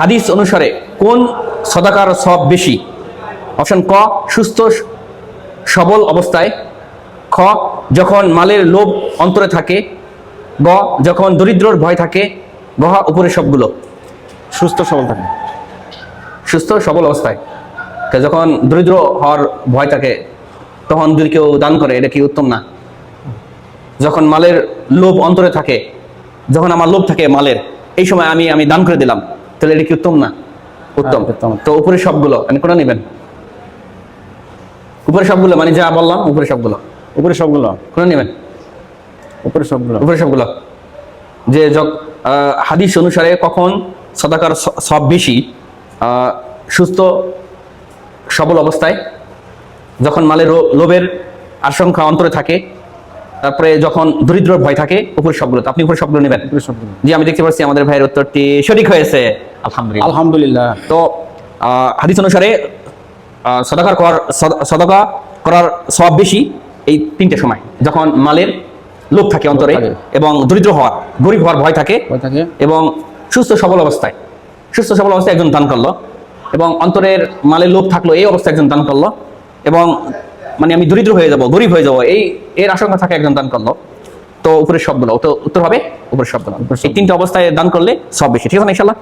হাদিস অনুসারে কোন সদাকার সওয়াব বেশি? অপশন ক, সুস্থ সবল অবস্থায়, খ, যখন মালের লোভ অন্তরে থাকে, গ, যখন দরিদ্রর ভয় থাকে, গ, উপরে সবগুলো। সুস্থ সবল থাকে। সুস্থ সবল অবস্থায়, যখন দরিদ্র হওয়ার ভয় থাকে তখন যদি কেউ দান করে, এটা কি উত্তম না? যখন মালের লোভ অন্তরে থাকে, যখন আমার লোভ থাকে মালের, এই সময় আমি দান করে দিলাম, তাহলে এটা কি উত্তম না? উত্তম। উত্তম। তো উপরে সবগুলো কোনটা নেবেন? উপরে সবগুলো মানে যা বললাম, উপরে সবগুলো। উপরে সবগুলো। কোনটা নেবেন? উপরে সবগুলো। উপরে সবগুলো। যে হাদিস অনুসারে কখন সাদাকার সওয়াব বেশি? সুস্থ সবল অবস্থায়, যখন মালের লোভের আশঙ্কা অন্তরে থাকে, তারপরে যখন দরিদ্র ভয় থাকে, উপরে সবগুলো। আপনি উপরে সবগুলো নেবেন? উপরে সবগুলো। জি, আমি দেখতে পাচ্ছি আমাদের ভাইয়ের উত্তরটি সঠিক হয়েছে, আলহামদুলিল্লাহ। আলহামদুলিল্লাহ। তো হাদিস অনুসারে সদাকা করার সওয়াব বেশি এই তিনটে সময়: যখন মালের লোভ থাকে অন্তরে, এবং দরিদ্র হওয়ার, গরিব হওয়ার ভয় থাকে, এবং সুস্থ সবল অবস্থায়। সুস্থ সবল অবস্থায় একজন দান করলো, এবং অন্তরের মালের লোভ থাকলো, এই অবস্থায় একজন দান করলো, এবং মানে আমি দরিদ্র হয়ে যাব, গরিব হয়ে যাব, এর আশঙ্কা থাকে, একজন দান করলো। তো উপরের সবগুলো, তো উত্তর হবে উপরের সবগুলো। এই তিনটে অবস্থায় দান করলে সব বেশি। ঠিক আছে না ইনশাআল্লাহ?